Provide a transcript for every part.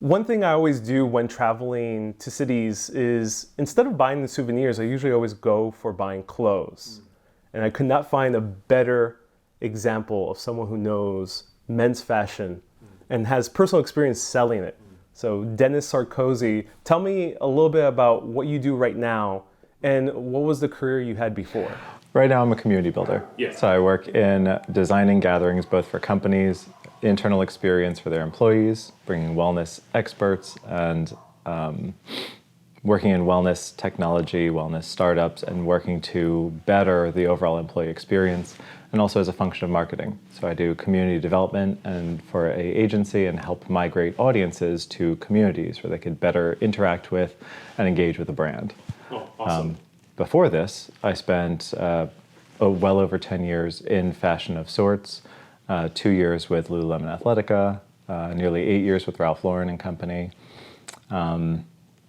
One thing I always do when traveling to cities is instead of buying the souvenirs, I usually always go for buying clothes. And I could not find a better example of someone who knows men's fashion and has personal experience selling it. So Dennis Sarkozy, tell me a little bit about what you do right now and what was the career you had before? Right now I'm a community builder. Yeah. So I work in designing gatherings both for companies, internal experience for their employees, bringing wellness experts, and working in wellness technology, wellness startups, and working to better the overall employee experience, and also as a function of marketing. So I do community development and for an agency and help migrate audiences to communities where they could better interact with and engage with the brand. Oh, awesome. Before this, I spent well over 10 years in fashion of sorts, 2 years with Lululemon Athletica, nearly 8 years with Ralph Lauren and Company.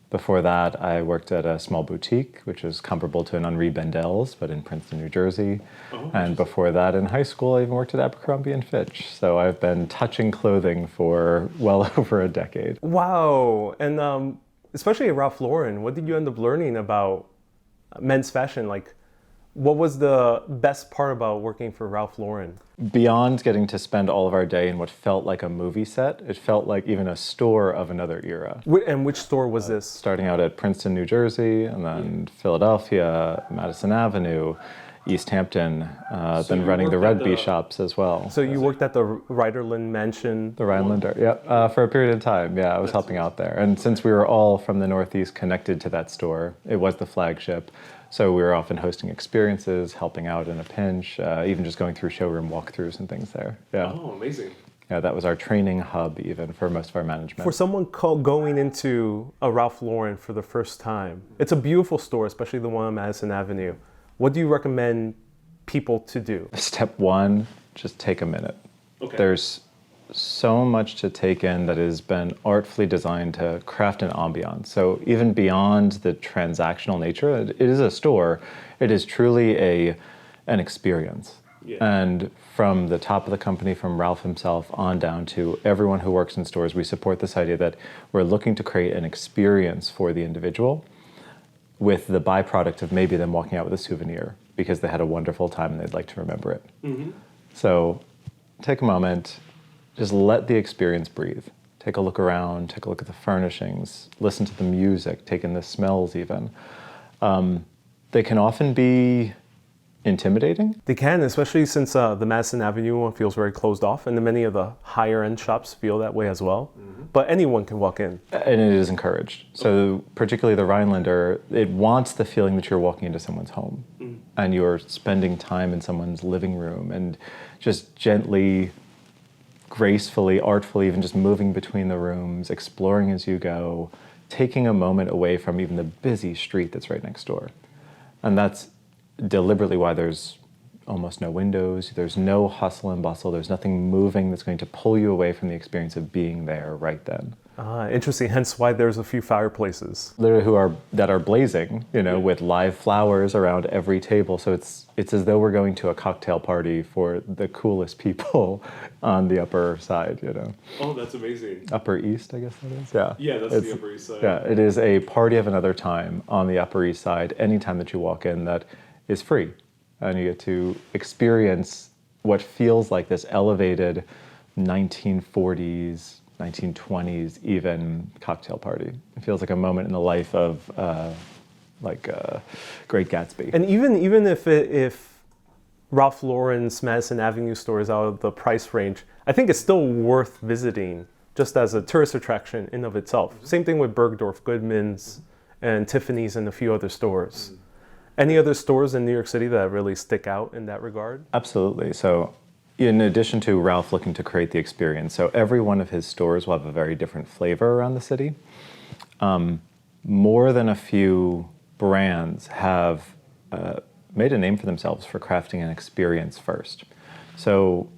Before that, I worked at a small boutique, which is comparable to an Henri Bendel's, but in Princeton, New Jersey. Oh, and before that, in high school, I even worked at Abercrombie & Fitch. So I've been touching clothing for well over a decade. Wow. And especially at Ralph Lauren, what did you end up learning about men's fashion? Like, what was the best part about working for Ralph Lauren? Beyond getting to spend all of our day in what felt like a movie set, it felt like even a store of another era. And which store was this? Starting out at Princeton, New Jersey, and then Philadelphia, Madison Avenue, East Hampton, then running the Red Bee shops as well. So you worked at the Ryderland Mansion? The Rhinelander, yeah, for a period of time, yeah, I was helping out there. And since we were all from the Northeast connected to that store, it was the flagship. So we were often hosting experiences, helping out in a pinch, even just going through showroom walkthroughs and things there. Yeah. Oh, amazing. Yeah, that was our training hub even for most of our management. For someone going into a Ralph Lauren for the first time, it's a beautiful store, especially the one on Madison Avenue. What do you recommend people to do? Step one, just take a minute. Okay. There's so much to take in that has been artfully designed to craft an ambiance. So even beyond the transactional nature, it is a store. It is truly an experience. Yeah. And from the top of the company, from Ralph himself on down to everyone who works in stores, we support this idea that we're looking to create an experience for the individual with the byproduct of maybe them walking out with a souvenir because they had a wonderful time and they'd like to remember it. Mm-hmm. So take a moment, just let the experience breathe. Take a look around, take a look at the furnishings, listen to the music, take in the smells even. They can often be intimidating. They can, especially since the Madison Avenue one feels very closed off, and many of the higher end shops feel that way as well. Mm-hmm. But anyone can walk in. And it is encouraged. So particularly the Rhinelander, it wants the feeling that you're walking into someone's home and you're spending time in someone's living room and just gently, gracefully, artfully, even just moving between the rooms, exploring as you go, taking a moment away from even the busy street that's right next door. And that's deliberately why there's almost no windows, there's no hustle and bustle, there's nothing moving that's going to pull you away from the experience of being there right then. Interesting, hence why there's a few fireplaces. Literally that are blazing, with live flowers around every table. So it's as though we're going to a cocktail party for the coolest people on the upper side, Oh, that's amazing. Upper East, I guess that is. Yeah. Yeah, that's the Upper East Side. Yeah, it is a party of another time on the Upper East Side anytime that you walk in that is free. And you get to experience what feels like this elevated 1940s, 1920s even cocktail party. It feels like a moment in the life of Great Gatsby. And even if Ralph Lauren's Madison Avenue store is out of the price range, I think it's still worth visiting just as a tourist attraction in of itself. Same thing with Bergdorf Goodman's and Tiffany's and a few other stores. Any other stores in New York City that really stick out in that regard? Absolutely. So in addition to Ralph looking to create the experience, so every one of his stores will have a very different flavor around the city. More than a few brands have made a name for themselves for crafting an experience first. So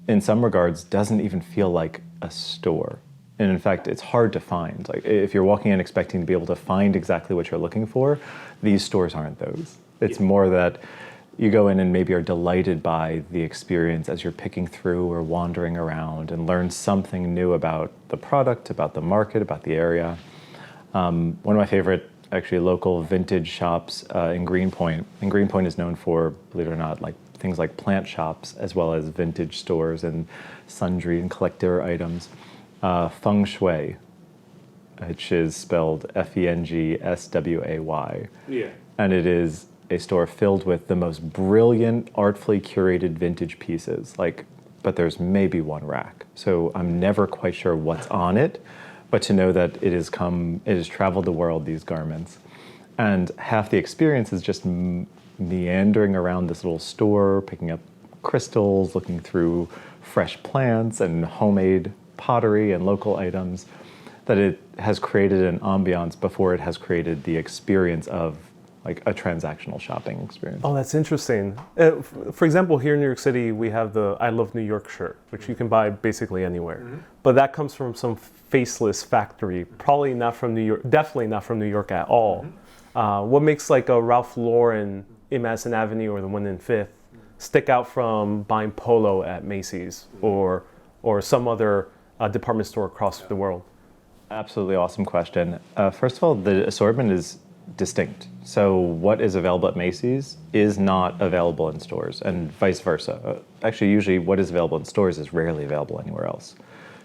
in some regards, doesn't even feel like a store. And in fact, it's hard to find. Like if you're walking in expecting to be able to find exactly what you're looking for, these stores aren't those. It's more that you go in and maybe are delighted by the experience as you're picking through or wandering around and learn something new about the product, about the market, about the area. One of my favorite actually local vintage shops in Greenpoint. And Greenpoint is known for, believe it or not, like things like plant shops as well as vintage stores and sundry and collector items. Feng Shui, which is spelled Fengsway. Yeah. And it is a store filled with the most brilliant, artfully curated vintage pieces. But there's maybe one rack. So I'm never quite sure what's on it, but to know that it has traveled the world, these garments. And half the experience is just meandering around this little store, picking up crystals, looking through fresh plants and homemade pottery and local items, that it has created an ambiance before it has created the experience of like a transactional shopping experience. Oh, that's interesting. For example, here in New York City, we have the I Love New York shirt, which you can buy basically anywhere. But that comes from some faceless factory, probably not from New York, definitely not from New York at all. What makes like a Ralph Lauren in Madison Avenue or the one in Fifth stick out from buying polo at Macy's or some other department store across the world? Absolutely awesome question. First of all, the assortment is distinct. So what is available at Macy's is not available in stores, and vice versa. Actually, usually what is available in stores is rarely available anywhere else.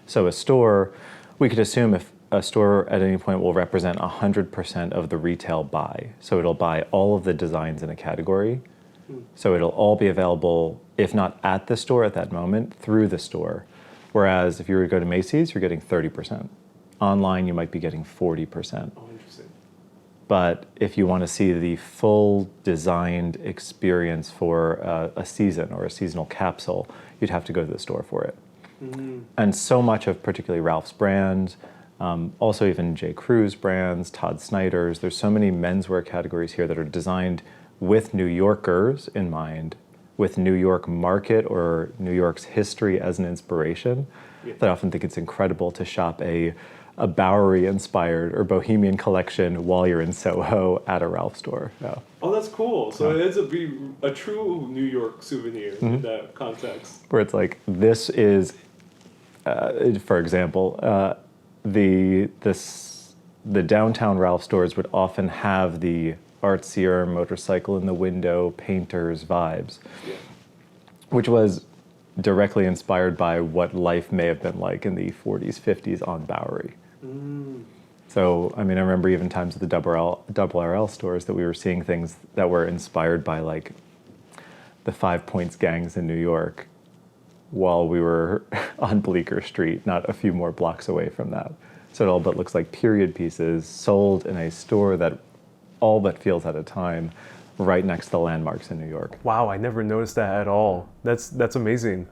So a store, we could assume if a store at any point will represent 100% of the retail buy. So it'll buy all of the designs in a category. So it'll all be available, if not at the store at that moment, through the store. Whereas if you were to go to Macy's, you're getting 30%. Online, you might be getting 40%. Oh, interesting. But if you want to see the full designed experience for a season or a seasonal capsule, you'd have to go to the store for it. And so much of particularly Ralph's brand, also even J. Crew's brands, Todd Snyder's, there's so many menswear categories here that are designed with New Yorkers in mind, with New York market or New York's history as an inspiration, that I often think it's incredible to shop a Bowery-inspired or Bohemian collection while you're in Soho at a Ralph store. Yeah. Oh, that's cool. So it ends up being a true New York souvenir in that context. Where it's like, this is, for example, the downtown Ralph stores would often have the artsier motorcycle in the window, painters vibes, which was directly inspired by what life may have been like in the 40s, 50s on Bowery. So, I mean, I remember even times at the double RL stores that we were seeing things that were inspired by like the 5 Points gangs in New York while we were on Bleecker Street, not a few more blocks away from that. So it all but looks like period pieces sold in a store that all but feels at a time right next to the landmarks in New York. Wow, I never noticed that at all. That's amazing.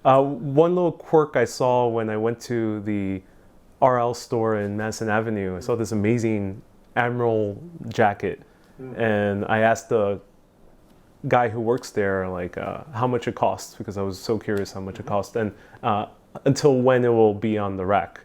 One little quirk I saw when I went to the RL store in Madison Avenue, I saw this amazing Admiral jacket, and I asked the guy who works there like how much it costs, because I was so curious how much it cost, and until when it will be on the rack.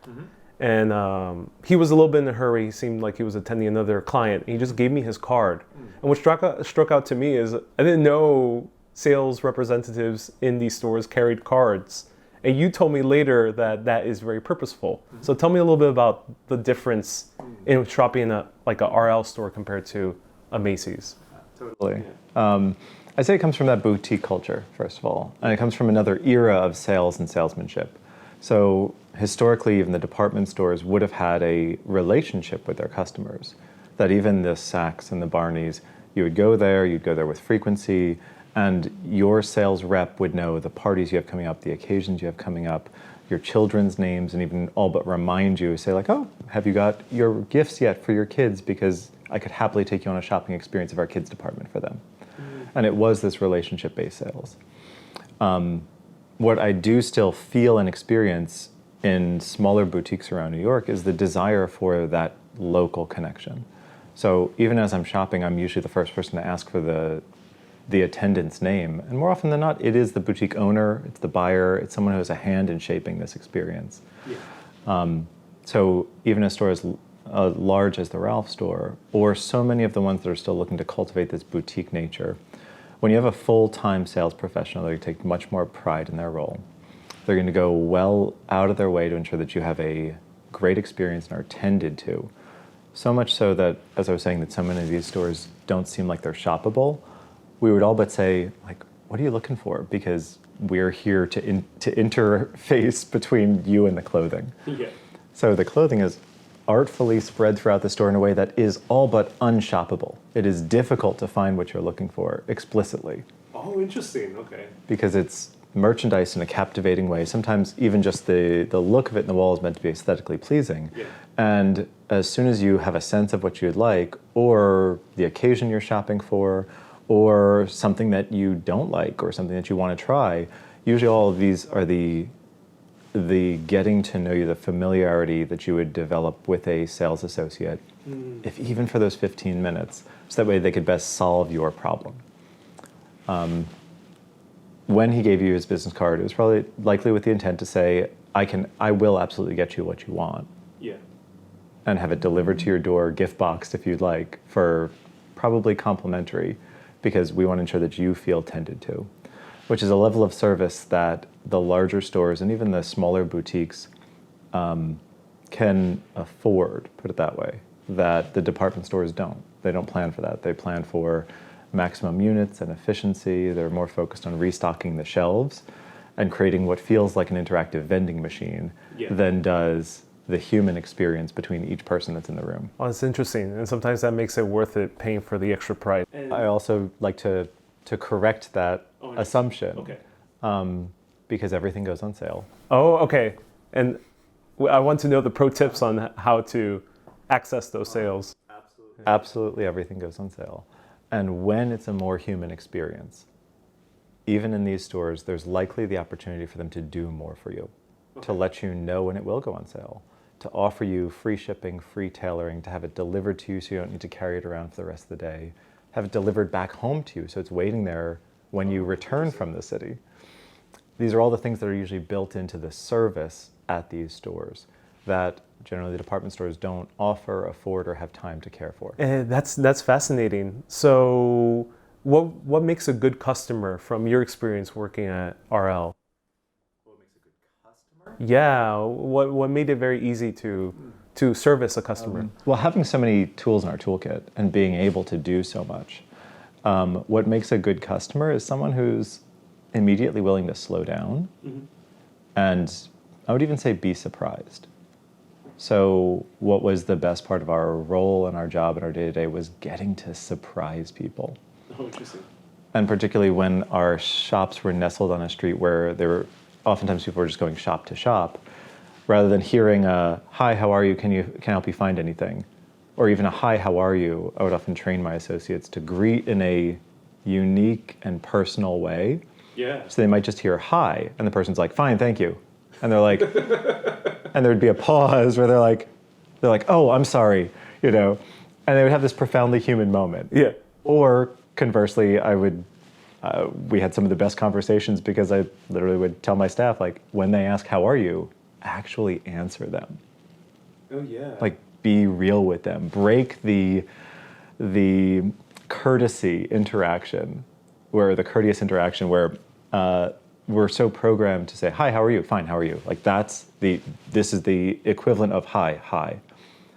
And he was a little bit in a hurry. He seemed like he was attending another client. He just gave me his card. And what struck out to me is I didn't know sales representatives in these stores carried cards. And you told me later that that is very purposeful. So tell me a little bit about the difference in shopping in a RL store compared to a Macy's. Totally. I'd say it comes from that boutique culture, first of all. And it comes from another era of sales and salesmanship. So historically, even the department stores would have had a relationship with their customers. That even the Saks and the Barneys, you'd go there with frequency, and your sales rep would know the parties you have coming up, the occasions you have coming up, your children's names, and even all but remind you, say like, oh, have you got your gifts yet for your kids? Because I could happily take you on a shopping experience of our kids department for them. And it was this relationship-based sales. What I do still feel and experience in smaller boutiques around New York is the desire for that local connection. So even as I'm shopping, I'm usually the first person to ask for the attendant's name. And more often than not, it is the boutique owner, it's the buyer, it's someone who has a hand in shaping this experience. So even a store as large as the Ralph store, or so many of the ones that are still looking to cultivate this boutique nature, When you have a full-time sales professional, they take much more pride in their role. They're going to go well out of their way to ensure that you have a great experience and are tended to. So much so that, as I was saying, that so many of these stores don't seem like they're shoppable. We would all but say, like, what are you looking for? Because we're here to interface between you and the clothing. Yeah. So the clothing is artfully spread throughout the store in a way that is all but unshoppable. It is difficult to find what you're looking for explicitly. Oh, interesting. Okay. Because it's merchandise in a captivating way. Sometimes even just the look of it in the wall is meant to be aesthetically pleasing. Yeah. And as soon as you have a sense of what you'd like, or the occasion you're shopping for, or something that you don't like, or something that you want to try, usually all of these are the getting to know you, the familiarity that you would develop with a sales associate, if even for those 15 minutes, so that way they could best solve your problem. When he gave you his business card, it was probably likely with the intent to say, I will absolutely get you what you want. Yeah. And have it delivered to your door, gift boxed if you'd like, for probably complimentary, because we want to ensure that you feel tended to, which is a level of service that the larger stores and even the smaller boutiques can afford, put it that way, that the department stores don't. They don't plan for that. They plan for maximum units and efficiency. They're more focused on restocking the shelves and creating what feels like an interactive vending machine than does the human experience between each person that's in the room. Oh, it's interesting. And sometimes that makes it worth it paying for the extra price. I also like to correct that assumption. Okay. Because everything goes on sale. Oh, okay. And I want to know the pro tips on how to access those sales. Absolutely everything goes on sale. And when it's a more human experience, even in these stores, there's likely the opportunity for them to do more for you, to let you know when it will go on sale, to offer you free shipping, free tailoring, to have it delivered to you so you don't need to carry it around for the rest of the day, have it delivered back home to you so it's waiting there when you return from the city. These are all the things that are usually built into the service at these stores that generally the department stores don't offer, afford, or have time to care for. That's fascinating. So what makes a good customer from your experience working at RL? What makes a good customer? Yeah, what made it very easy to service a customer? Well, having so many tools in our toolkit and being able to do so much, what makes a good customer is someone who's immediately willing to slow down, and I would even say be surprised. So what was the best part of our role and our job and our day-to-day was getting to surprise people. Oh, interesting. And particularly when our shops were nestled on a street where there were oftentimes people were just going shop to shop, rather than hearing a, hi, how are you? Can I help you find anything? Or even a, hi, how are you? I would often train my associates to greet in a unique and personal way. Yeah. So they might just hear hi, and the person's like, fine, thank you. And they're like, and there would be a pause where they're like, oh, I'm sorry, and they would have this profoundly human moment. Yeah. Or conversely, we had some of the best conversations because I literally would tell my staff, like, when they ask, how are you, actually answer them. Oh, yeah. Like, be real with them. Break the courtesy interaction, where we're so programmed to say, hi, how are you? Fine, how are you? Like, this is the equivalent of hi.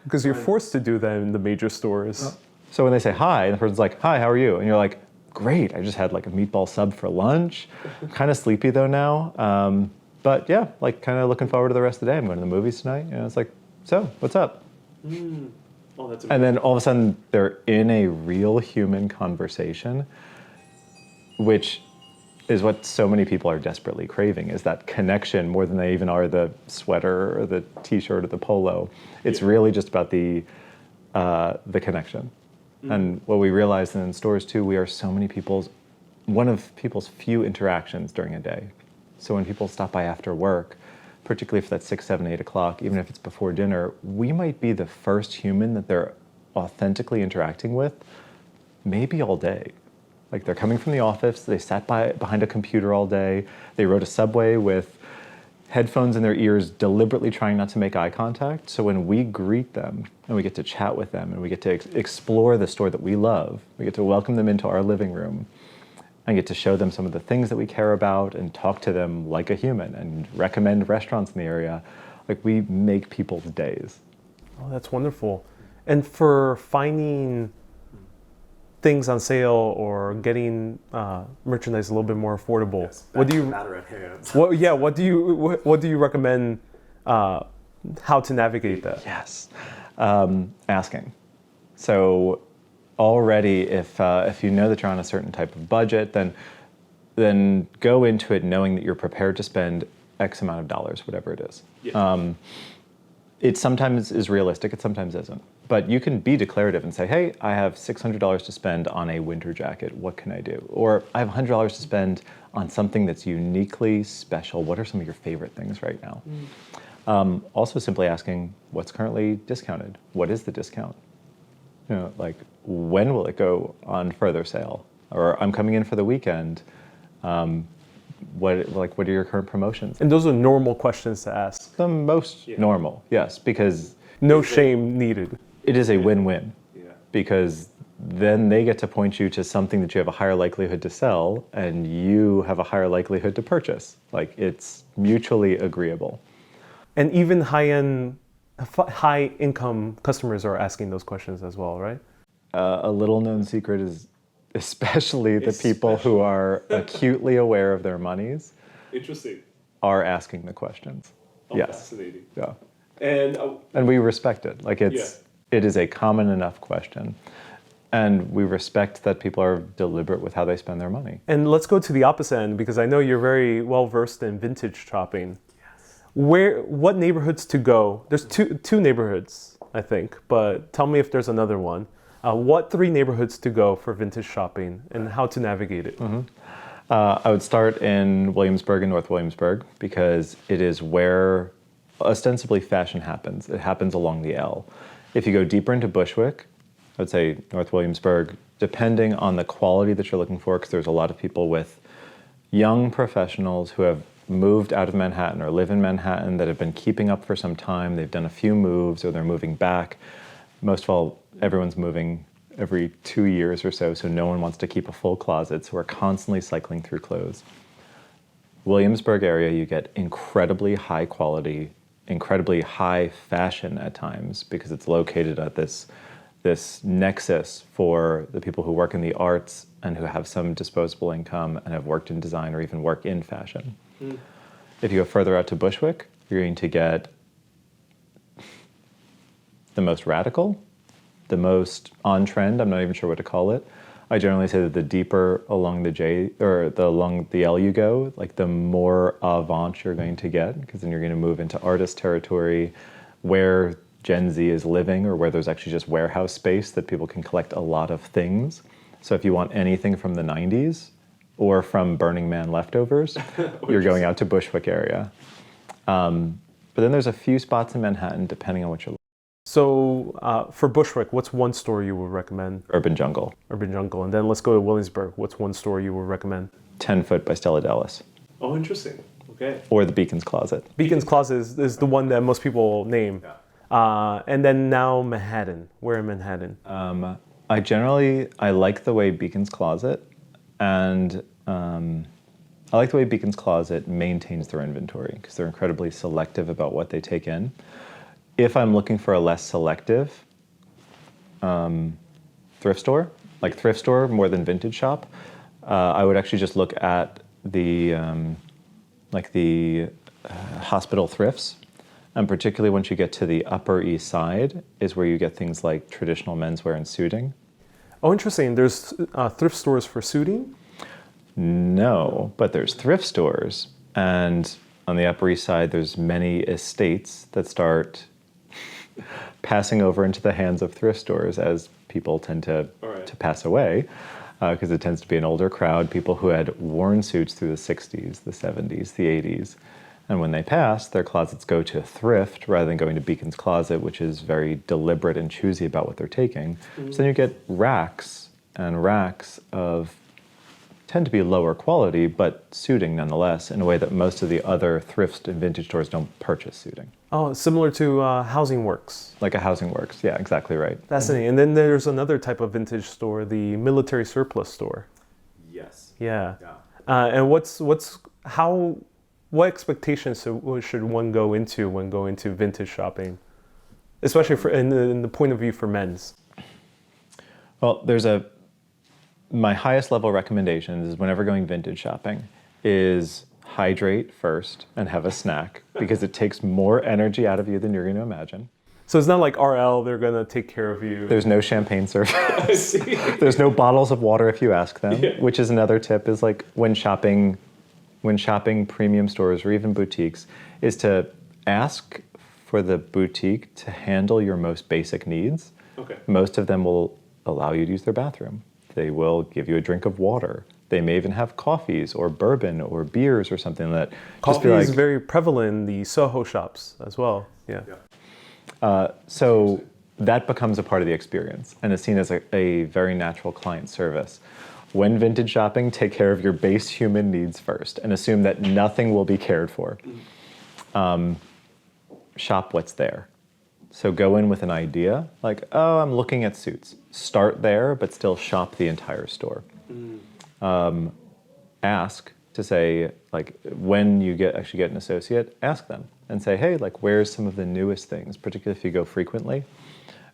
Because you're forced to do that in the major stores. So when they say hi, and the person's like, hi, how are you? And you're like, great, I just had like a meatball sub for lunch. I'm kind of sleepy though now. But yeah, like kind of looking forward to the rest of the day. I'm going to the movies tonight. It's like, so what's up? Oh, that's amazing. And then all of a sudden they're in a real human conversation, which is what so many people are desperately craving, is that connection more than they even are the sweater or the t-shirt or the polo. It's really just about the connection. And what we realized in stores too, we are one of people's few interactions during a day. So when people stop by after work, particularly if that's 6, 7, 8 o'clock, even if it's before dinner, we might be the first human that they're authentically interacting with, maybe all day. Like, they're coming from the office, they sat behind a computer all day, they rode a subway with headphones in their ears, deliberately trying not to make eye contact. So when we greet them and we get to chat with them and we get to explore the store that we love, we get to welcome them into our living room, and get to show them some of the things that we care about and talk to them like a human and recommend restaurants in the area. Like, we make people's days. Oh, that's wonderful. And for finding things on sale or getting merchandise a little bit more affordable, Yes, what do you matter at hand? what do you recommend how to navigate that? Yes, asking. So already, if you know that you're on a certain type of budget, then go into it knowing that you're prepared to spend X amount of dollars, whatever it is. Yeah. It sometimes is realistic, it sometimes isn't. But you can be declarative and say, hey, I have $600 to spend on a winter jacket. What can I do? Or I have $100 to spend on something that's uniquely special. What are some of your favorite things right now? Also simply asking, what's currently discounted? What is the discount? You know, like, when will it go on further sale? Or I'm coming in for the weekend. What are your current promotions? And those are normal questions to ask. The most normal, yes, because No shame needed. it is a win-win. Yeah. Because then they get to point you to something that you have a higher likelihood to sell, and you have a higher likelihood to purchase. Like, it's mutually agreeable. And even high-income customers are asking those questions as well, right? A little-known secret is especially the people who are acutely aware of their monies Interesting. are asking the questions. Oh, Yes. fascinating. Yeah. And We respect it. Like, it is a common enough question. And we respect that people are deliberate with how they spend their money. And let's go to the opposite end, because I know you're very well versed in vintage shopping. What neighborhoods to go? There's two neighborhoods, I think, but tell me if there's another one. What 3 neighborhoods to go for vintage shopping and how to navigate it? I would start in Williamsburg and North Williamsburg, because it is where ostensibly fashion happens. It happens along the L. If you go deeper into Bushwick, I would say North Williamsburg, depending on the quality that you're looking for, because there's a lot of people with young professionals who have moved out of Manhattan or live in Manhattan that have been keeping up for some time. They've done a few moves or they're moving back. Most of all, everyone's moving every 2 years or so no one wants to keep a full closet, so we're constantly cycling through clothes. Williamsburg area, you get incredibly high quality, incredibly high fashion at times, because it's located at this nexus for the people who work in the arts and who have some disposable income and have worked in design or even work in fashion. If you go further out to Bushwick, you're going to get the most radical, the most on trend. I'm not even sure what to call it. I generally say that the deeper along along the L you go, like, the more avant you're going to get, because then you're going to move into artist territory where Gen Z is living, or where there's actually just warehouse space that people can collect a lot of things. So if you want anything from the 90s or from Burning Man leftovers, you're going out to Bushwick area. But then there's a few spots in Manhattan, depending on what you're looking for. So for Bushwick, what's one store you would recommend? Urban Jungle. Urban Jungle. And then let's go to Williamsburg. What's one store you would recommend? 10 Foot by Stella Dallas. oh, interesting. Okay. Or the Beacon's Closet. Beacon's Closet is the one that most people name. Yeah. And then now Manhattan. Where in Manhattan? I like the way Beacon's Closet and I like the way Beacon's Closet maintains their inventory, because they're incredibly selective about what they take in. If I'm looking for a less selective thrift store, like thrift store more than vintage shop, I would actually just look at the hospital thrifts. And particularly once you get to the Upper East Side is where you get things like traditional menswear and suiting. Oh, interesting. There's thrift stores for suiting? No, but there's thrift stores. And on the Upper East Side, there's many estates that start passing over into the hands of thrift stores as people tend to pass away, because it tends to be an older crowd, people who had worn suits through the 60s, the 70s, the 80s. And when they pass, their closets go to thrift rather than going to Beacon's Closet, which is very deliberate and choosy about what they're taking. So then you get racks and racks of, tend to be lower quality, but suiting nonetheless, in a way that most of the other thrift and vintage stores don't purchase suiting. Oh, similar to Housing Works. Like a Housing Works, yeah, exactly right. Fascinating. And then there's another type of vintage store, the military surplus store. Yes. Yeah. Yeah. And what expectations should one go into when going to vintage shopping, especially in the point of view for men's? Well, my highest level recommendations is whenever going vintage shopping is hydrate first and have a snack because it takes more energy out of you than you're going to imagine. So it's not like RL, they're going to take care of you. There's no champagne service. I see. There's no bottles of water if you ask them, Yeah. which is another tip is like when shopping premium stores or even boutiques is to ask for the boutique to handle your most basic needs. Okay. Most of them will allow you to use their bathroom. They will give you a drink of water. They may even have coffees or bourbon or beers or something that Coffee is very prevalent in the Soho shops as well. Yeah. So that becomes a part of the experience and is seen as a very natural client service. When vintage shopping, take care of your base human needs first and assume that nothing will be cared for. Shop what's there. So go in with an idea, like, oh, I'm looking at suits. Start there, but still shop the entire store. Ask to say, like, when you actually get an associate, ask them and say, hey, like, where's some of the newest things, particularly if you go frequently.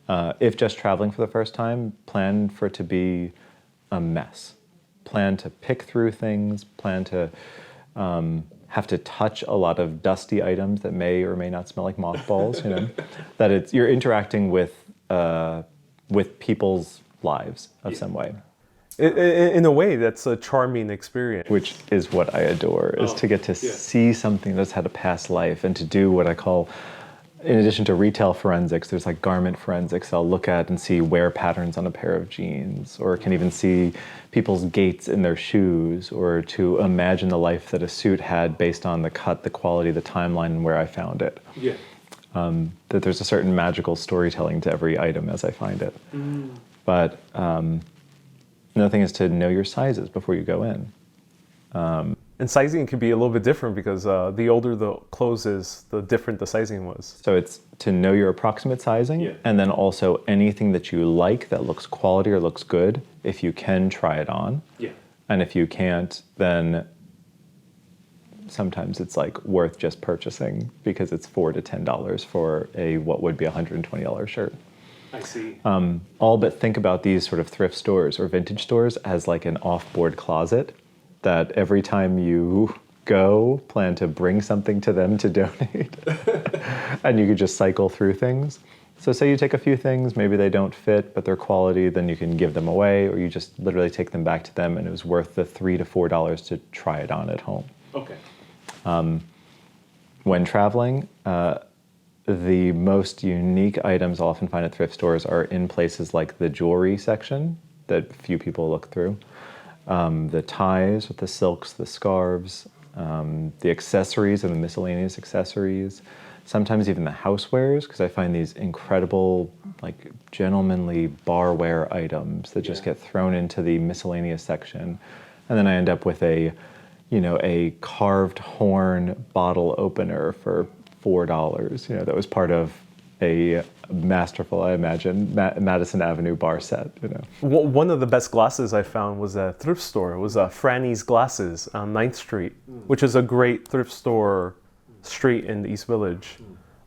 If just traveling for the first time, plan for it to be a mess. Plan to pick through things, plan to have to touch a lot of dusty items that may or may not smell like mothballs, that you're interacting with people's lives of some way. In a way, that's a charming experience. Which is what I adore, is to get to see something that's had a past life and to do what I call, in addition to retail forensics, there's like garment forensics. I'll look at and see wear patterns on a pair of jeans, or can even see people's gaits in their shoes, or to imagine the life that a suit had based on the cut, the quality, the timeline, and where I found it. Yeah. That there's a certain magical storytelling to every item as I find it. But another thing is to know your sizes before you go in. And sizing can be a little bit different because the older the clothes is, the different the sizing was. So it's to know your approximate sizing, and then also anything that you like that looks quality or looks good, if you can try it on. Yeah. And if you can't, then sometimes it's like worth just purchasing because it's $4 to $10 for what would be $120 shirt. I see. All but think about these sort of thrift stores or vintage stores as like an off-board closet that every time you go, plan to bring something to them to donate. And you could just cycle through things. So say you take a few things, maybe they don't fit, but they're quality, then you can give them away, or you just literally take them back to them and it was worth the $3 to $4 to try it on at home. Okay. When traveling, the most unique items I'll often find at thrift stores are in places like the jewelry section that few people look through. The ties with the silks, the scarves, the accessories and the miscellaneous accessories, sometimes even the housewares, because I find these incredible, like, gentlemanly barware items that just get thrown into the miscellaneous section. And then I end up with a carved horn bottle opener for $4, that was part of a masterful, I imagine, Madison Avenue bar set. One of the best glasses I found was a thrift store. It was Franny's Glasses on 9th Street, which is a great thrift store street in the East Village.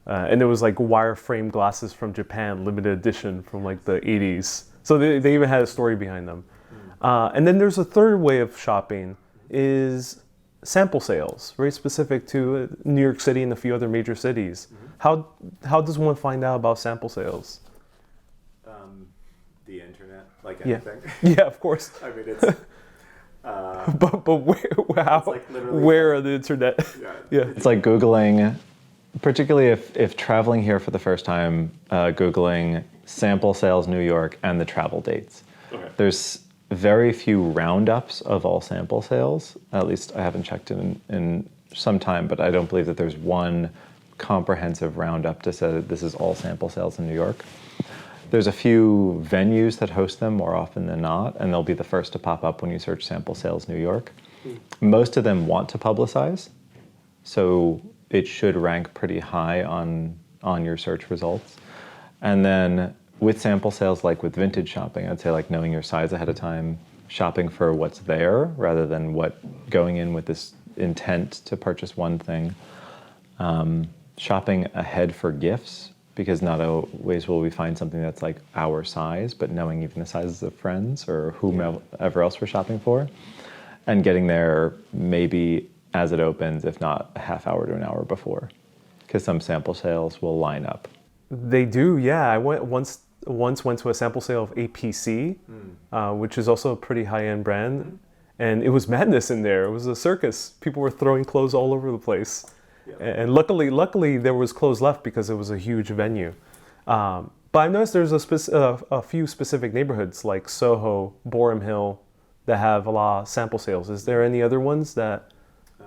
And it was like wireframe glasses from Japan, limited edition from like the 80s. So they even had a story behind them. And then there's a third way of shopping is sample sales, very specific to New York City and a few other major cities. How does one find out about sample sales? The internet, like anything. Yeah, of course. I mean, it's. But where on the internet? Yeah. It's like Googling, particularly if traveling here for the first time, Googling sample sales New York and the travel dates. Okay. There's very few roundups of all sample sales. At least I haven't checked in some time, but I don't believe that there's one comprehensive roundup to say that this is all sample sales in New York. There's a few venues that host them more often than not, and they'll be the first to pop up when you search sample sales New York. Most of them want to publicize, so it should rank pretty high on your search results. And then with sample sales, like with vintage shopping, I'd say like knowing your size ahead of time, shopping for what's there rather than going in with this intent to purchase one thing. Shopping ahead for gifts, because not always will we find something that's like our size, but knowing even the sizes of friends or whomever else we're shopping for, and getting there maybe as it opens, if not a half hour to an hour before, because some sample sales will line up. They do, yeah. I once went to a sample sale of APC, which is also a pretty high-end brand, and it was madness in there. It was a circus. People were throwing clothes all over the place. Yeah. And luckily there was clothes left because it was a huge venue. But I noticed there's a few specific neighborhoods like Soho, Borum Hill, that have a lot of sample sales. Is there any other ones that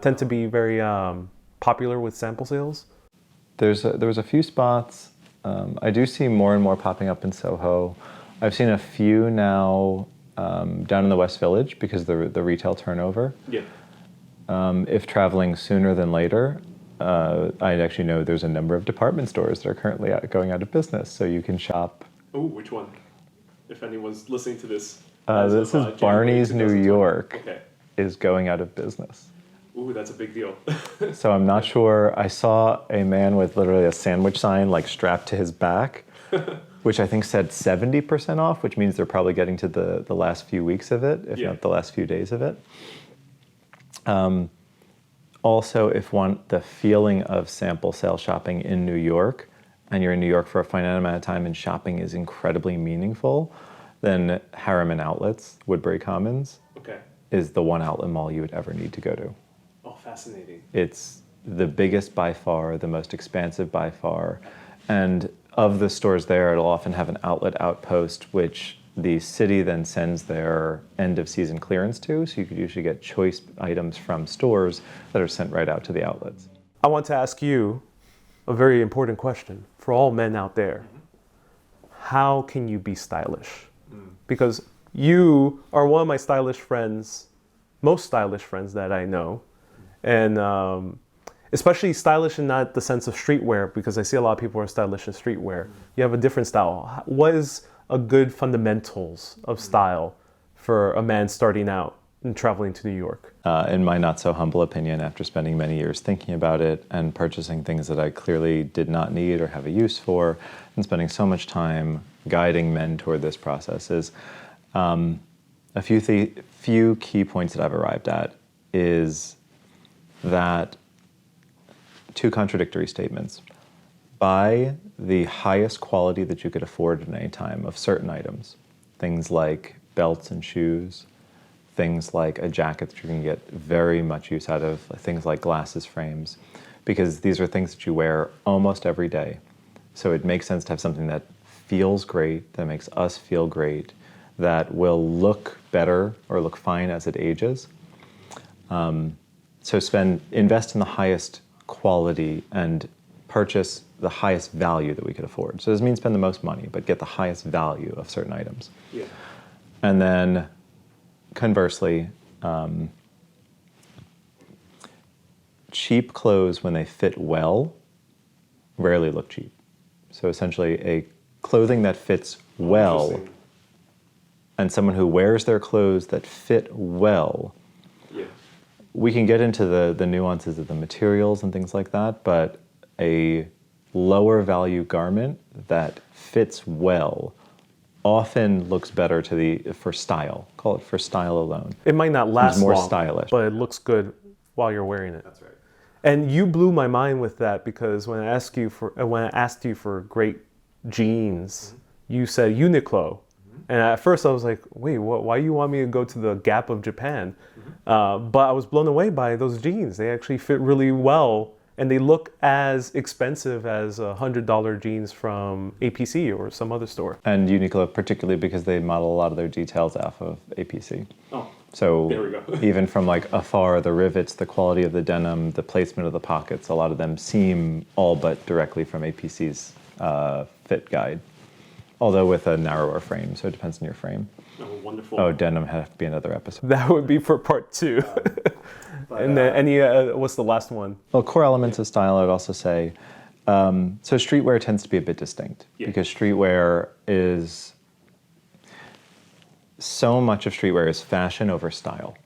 tend to be very popular with sample sales? There was a few spots. I do see more and more popping up in Soho. I've seen a few now down in the West Village because the retail turnover. Yeah. If traveling sooner than later, I actually know there's a number of department stores that are currently going out of business, so you can shop. Oh, which one? If anyone's listening to this. This is Barney's New York is going out of business. Ooh, that's a big deal. So I'm not sure. I saw a man with literally a sandwich sign like strapped to his back, which I think said 70% off, which means they're probably getting to the last few weeks of it, if not the last few days of it. Also, if the feeling of sample sale shopping in New York, and you're in New York for a finite amount of time and shopping is incredibly meaningful, then Harriman Outlets, Woodbury Commons, is the one outlet mall you would ever need to go to. Oh, fascinating. It's the biggest by far, the most expansive by far, and of the stores there, it'll often have an outlet outpost, which the city then sends their end of season clearance to, so you could usually get choice items from stores that are sent right out to the outlets. I want to ask you a very important question for all men out there. How can you be stylish? Because you are one of my most stylish friends that I know. And especially stylish in not the sense of streetwear, because I see a lot of people are stylish in streetwear. You have a different style. What is a good fundamentals of style for a man starting out and traveling to New York? In my not so humble opinion, after spending many years thinking about it and purchasing things that I clearly did not need or have a use for, and spending so much time guiding men toward this process, is a few key points that I've arrived at is that two contradictory statements. Buy the highest quality that you could afford at any time of certain items, things like belts and shoes, things like a jacket that you can get very much use out of, things like glasses frames, because these are things that you wear almost every day. So it makes sense to have something that feels great, that makes us feel great, that will look better or look fine as it ages. So invest in the highest quality and purchase the highest value that we could afford. So it doesn't mean spend the most money, but get the highest value of certain items. Yeah. And then conversely, cheap clothes, when they fit well, rarely look cheap. So essentially a clothing that fits well and someone who wears their clothes that fit well. Yeah. We can get into the nuances of the materials and things like that, but a lower value garment that fits well often looks better for style. Call it for style alone. It might not last It's more long, stylish, but it looks good while you're wearing it. That's right. And you blew my mind with that, because when I asked you for great jeans, you said Uniqlo. And at first I was like, wait, why you want me to go to the Gap of Japan? But I was blown away by those jeans. They actually fit really well, and they look as expensive as $100 jeans from APC or some other store. And Uniqlo particularly because they model a lot of their details off of APC. Oh, so there we go. Even from like afar, the rivets, the quality of the denim, the placement of the pockets, a lot of them seem all but directly from APC's fit guide. Although with a narrower frame, so it depends on your frame. Oh, wonderful. Oh, denim has to be another episode. That would be for part 2. And then what's the last one? Well, core elements of style, I would also say. So streetwear tends to be a bit distinct because streetwear is so much of streetwear is fashion over style.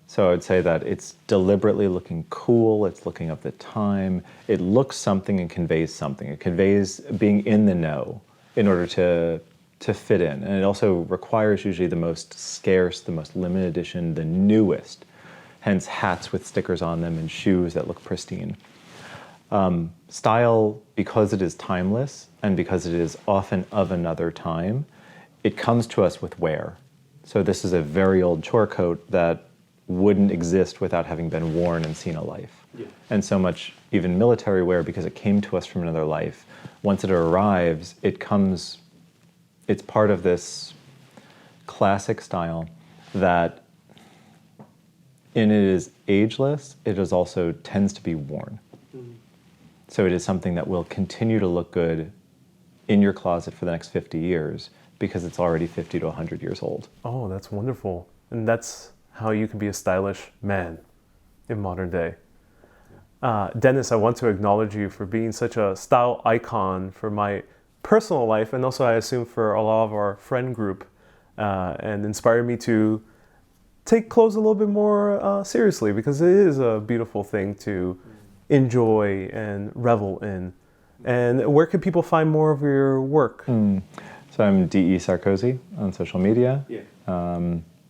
So I would say that it's deliberately looking cool, it's looking of the time, it looks something and conveys something. It conveys being in the know in order to fit in. And it also requires usually the most scarce, the most limited edition, the newest, hence hats with stickers on them and shoes that look pristine. Style, because it is timeless and because it is often of another time, it comes to us with wear. So this is a very old chore coat that wouldn't exist without having been worn and seen a life. Yeah. And so much even military wear, because it came to us from another life, once it arrives, it's part of this classic style that in it is ageless, it is also tends to be worn. So it is something that will continue to look good in your closet for the next 50 years because it's already 50 to 100 years old. Oh, that's wonderful. And that's how you can be a stylish man in modern day. Dennis, I want to acknowledge you for being such a style icon for my personal life and also I assume for a lot of our friend group and inspired me to take clothes a little bit more seriously because it is a beautiful thing to enjoy and revel in. And where can people find more of your work? So I'm D.E. Sarkozy on social media. Yeah.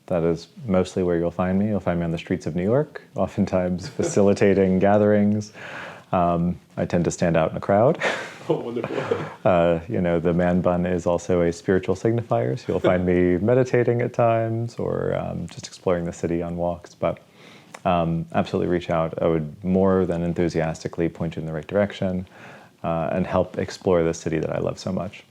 That is mostly where you'll find me. You'll find me on the streets of New York, oftentimes facilitating gatherings. I tend to stand out in a crowd. Oh, wonderful. The man bun is also a spiritual signifier, so you'll find me meditating at times or just exploring the city on walks. But absolutely reach out. I would more than enthusiastically point you in the right direction and help explore the city that I love so much.